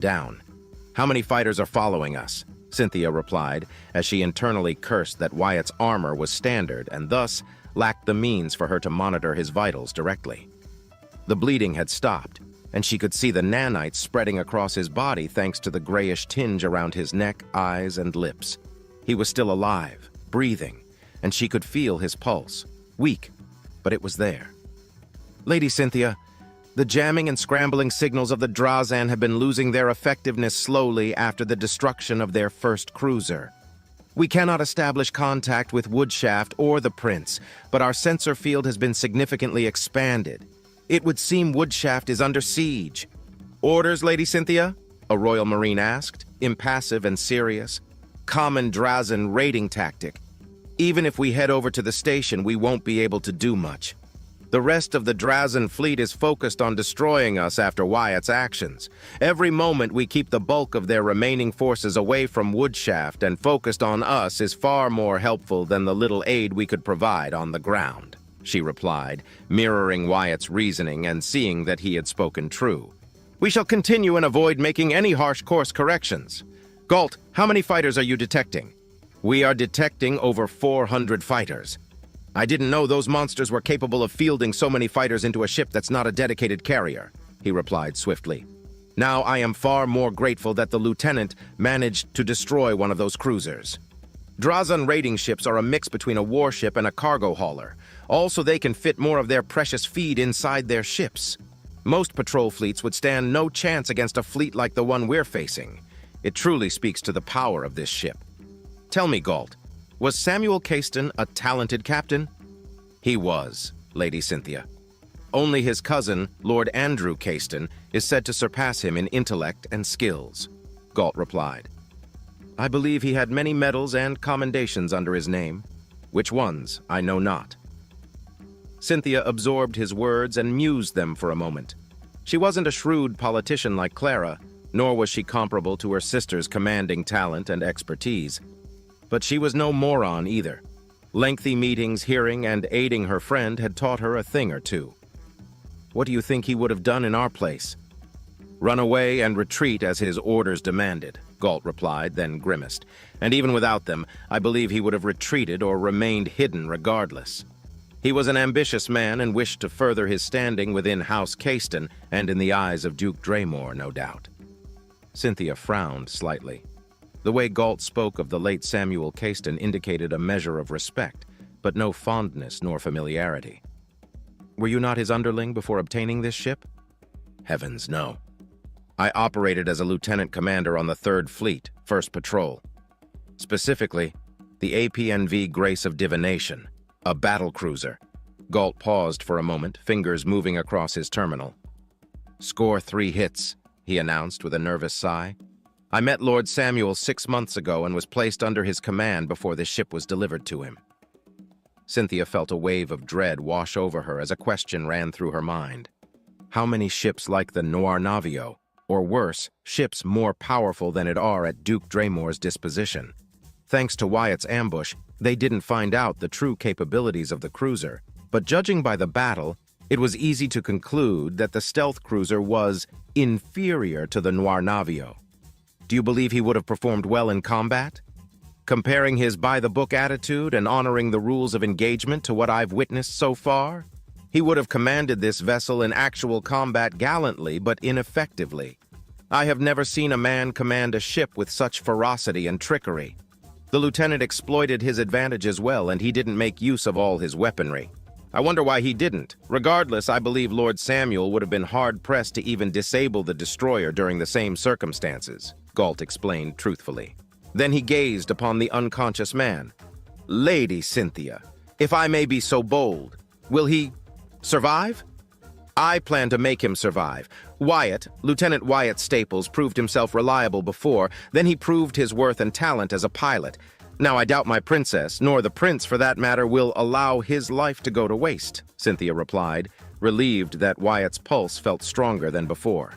Down. How many fighters are following us? Cynthia replied, as she internally cursed that Wyatt's armor was standard and thus lacked the means for her to monitor his vitals directly. The bleeding had stopped, and she could see the nanites spreading across his body thanks to the grayish tinge around his neck, eyes, and lips. He was still alive, breathing, and she could feel his pulse. Weak, but it was there. Lady Cynthia, the jamming and scrambling signals of the Drazan have been losing their effectiveness slowly after the destruction of their first cruiser. We cannot establish contact with Woodshaft or the Prince, but our sensor field has been significantly expanded. It would seem Woodshaft is under siege. Orders, Lady Cynthia? A Royal Marine asked, impassive and serious. Common Drazan raiding tactic. Even if we head over to the station, we won't be able to do much. The rest of the Drazan fleet is focused on destroying us after Wyatt's actions. Every moment we keep the bulk of their remaining forces away from Woodshaft and focused on us is far more helpful than the little aid we could provide on the ground, she replied, mirroring Wyatt's reasoning and seeing that he had spoken true. We shall continue and avoid making any harsh course corrections. Galt, how many fighters are you detecting? We are detecting over 400 fighters. I didn't know those monsters were capable of fielding so many fighters into a ship that's not a dedicated carrier, he replied swiftly. Now I am far more grateful that the lieutenant managed to destroy one of those cruisers. Drazan raiding ships are a mix between a warship and a cargo hauler. Also, they can fit more of their precious feed inside their ships. Most patrol fleets would stand no chance against a fleet like the one we're facing. It truly speaks to the power of this ship. Tell me, Galt, was Samuel Caiston a talented captain? He was, Lady Cynthia. Only his cousin, Lord Andrew Caiston, is said to surpass him in intellect and skills, Galt replied. I believe he had many medals and commendations under his name. Which ones, I know not. Cynthia absorbed his words and mused them for a moment. She wasn't a shrewd politician like Clara, nor was she comparable to her sister's commanding talent and expertise. But she was no moron either. Lengthy meetings, hearing, and aiding her friend had taught her a thing or two. What do you think he would have done in our place? Run away and retreat as his orders demanded, Galt replied, then grimaced. And even without them, I believe he would have retreated or remained hidden regardless. He was an ambitious man and wished to further his standing within House Caiston and in the eyes of Duke Draymore, no doubt. Cynthia frowned slightly. The way Galt spoke of the late Samuel Caiston indicated a measure of respect, but no fondness nor familiarity. Were you not his underling before obtaining this ship? Heavens, no. I operated as a lieutenant commander on the 3rd Fleet, 1st Patrol. Specifically, the APNV Grace of Divination, a battle cruiser. Galt paused for a moment, fingers moving across his terminal. Score 3 hits, he announced with a nervous sigh. I met Lord Samuel 6 months ago and was placed under his command before the ship was delivered to him. Cynthia felt a wave of dread wash over her as a question ran through her mind. How many ships like the Noir Navio, or worse, ships more powerful than it are at Duke Draymore's disposition? Thanks to Wyatt's ambush, they didn't find out the true capabilities of the cruiser, but judging by the battle, it was easy to conclude that the stealth cruiser was inferior to the Noir Navio. Do you believe he would have performed well in combat? Comparing his by-the-book attitude and honoring the rules of engagement to what I've witnessed so far, he would have commanded this vessel in actual combat gallantly but ineffectively. I have never seen a man command a ship with such ferocity and trickery. The lieutenant exploited his advantages well, and he didn't make use of all his weaponry. I wonder why he didn't. Regardless, I believe Lord Samuel would have been hard-pressed to even disable the destroyer during the same circumstances, Galt explained truthfully. Then he gazed upon the unconscious man. Lady Cynthia, if I may be so bold, will he survive? I plan to make him survive. Lieutenant Wyatt Staples, proved himself reliable before, then he proved his worth and talent as a pilot. Now I doubt my princess, nor the prince for that matter, will allow his life to go to waste, Cynthia replied, relieved that Wyatt's pulse felt stronger than before.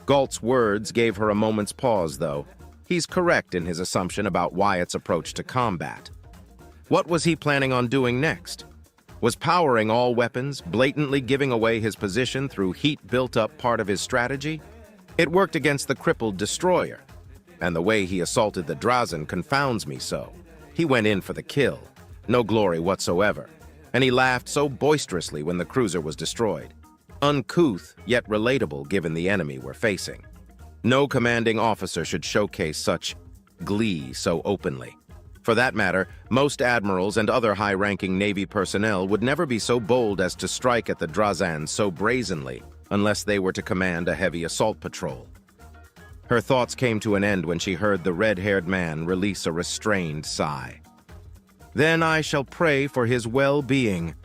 Galt's words gave her a moment's pause, though. He's correct in his assumption about Wyatt's approach to combat. What was he planning on doing next? Was powering all weapons, blatantly giving away his position through heat built up part of his strategy? It worked against the crippled destroyer, and the way he assaulted the Drazen confounds me so. He went in for the kill, no glory whatsoever, and he laughed so boisterously when the cruiser was destroyed. Uncouth, yet relatable given the enemy we're facing. No commanding officer should showcase such glee so openly. For that matter, most admirals and other high-ranking Navy personnel would never be so bold as to strike at the Drazen so brazenly unless they were to command a heavy assault patrol. Her thoughts came to an end when she heard the red-haired man release a restrained sigh. Then I shall pray for his well-being.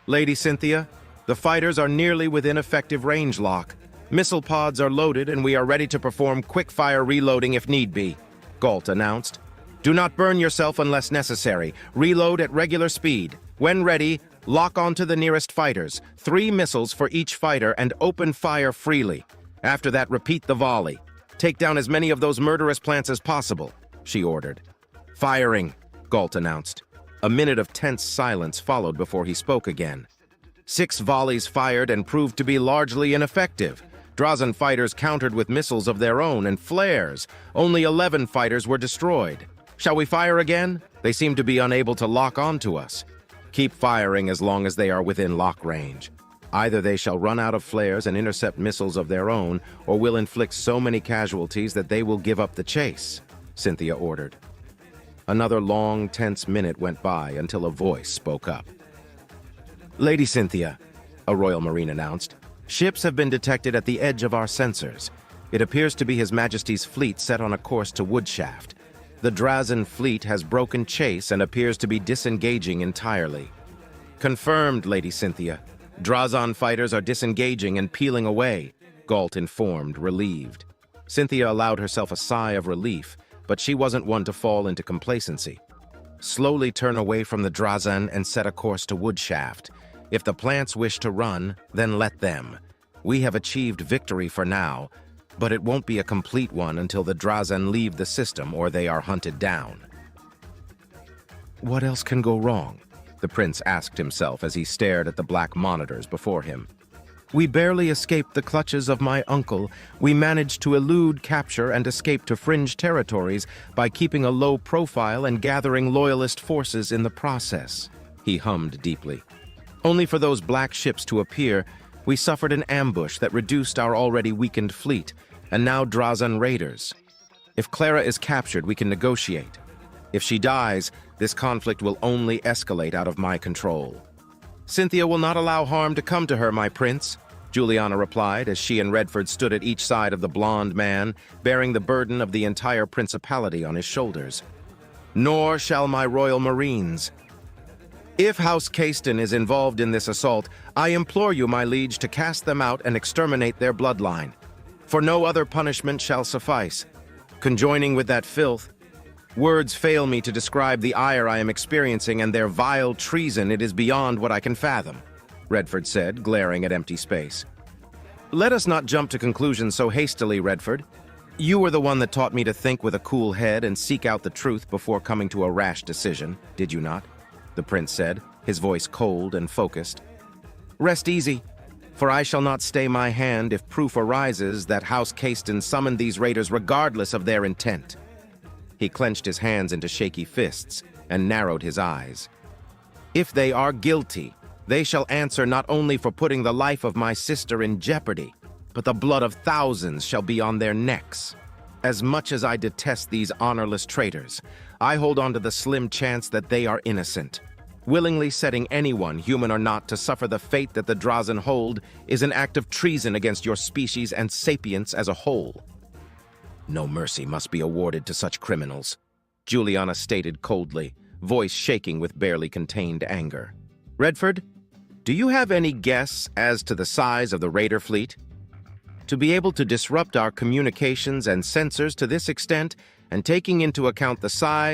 Lady Cynthia, the fighters are nearly within effective range lock. Missile pods are loaded and we are ready to perform quick-fire reloading if need be, Galt announced. Do not burn yourself unless necessary. Reload at regular speed. When ready, lock onto the nearest fighters. 3 missiles for each fighter and open fire freely. After that, repeat the volley. Take down as many of those murderous plants as possible, she ordered. Firing, Galt announced. A minute of tense silence followed before he spoke again. 6 volleys fired and proved to be largely ineffective. Drazen fighters countered with missiles of their own and flares. Only 11 fighters were destroyed. Shall we fire again? They seem to be unable to lock onto us. Keep firing as long as they are within lock range. Either they shall run out of flares and intercept missiles of their own, or will inflict so many casualties that they will give up the chase, Cynthia ordered. Another long, tense minute went by until a voice spoke up. Lady Cynthia, a Royal Marine announced, ships have been detected at the edge of our sensors. It appears to be His Majesty's fleet set on a course to Woodshaft. The Drazen fleet has broken chase and appears to be disengaging entirely. Confirmed, Lady Cynthia. Drazen fighters are disengaging and peeling away, Galt informed, relieved. Cynthia allowed herself a sigh of relief, but she wasn't one to fall into complacency. Slowly turn away from the Drazen and set a course to Woodshaft. If the plants wish to run, then let them. We have achieved victory for now, but it won't be a complete one until the Drazen leave the system or they are hunted down. What else can go wrong? The prince asked himself as he stared at the black monitors before him. We barely escaped the clutches of my uncle. We managed to elude capture and escape to fringe territories by keeping a low profile and gathering loyalist forces in the process. He hummed deeply. Only for those black ships to appear, we suffered an ambush that reduced our already weakened fleet, and now Drazen raiders. If Clara is captured, we can negotiate. If she dies, this conflict will only escalate out of my control. Cynthia will not allow harm to come to her, my prince, Juliana replied as she and Redford stood at each side of the blonde man, bearing the burden of the entire principality on his shoulders. Nor shall my royal marines. If House Caiston is involved in this assault, I implore you, my liege, to cast them out and exterminate their bloodline. For no other punishment shall suffice. Conjoining with that filth, words fail me to describe the ire I am experiencing and their vile treason. It is beyond what I can fathom, Redford said, glaring at empty space. Let us not jump to conclusions so hastily, Redford. You were the one that taught me to think with a cool head and seek out the truth before coming to a rash decision, did you not? The prince said, his voice cold and focused. Rest easy, for I shall not stay my hand if proof arises that House Caiston summoned these raiders regardless of their intent. He clenched his hands into shaky fists and narrowed his eyes. If they are guilty, they shall answer not only for putting the life of my sister in jeopardy, but the blood of thousands shall be on their necks. As much as I detest these honorless traitors, I hold on to the slim chance that they are innocent. Willingly setting anyone, human or not, to suffer the fate that the Drazen hold is an act of treason against your species and sapience as a whole. No mercy must be awarded to such criminals, Juliana stated coldly, voice shaking with barely contained anger. Redford, do you have any guess as to the size of the raider fleet? To be able to disrupt our communications and sensors to this extent, and taking into account the size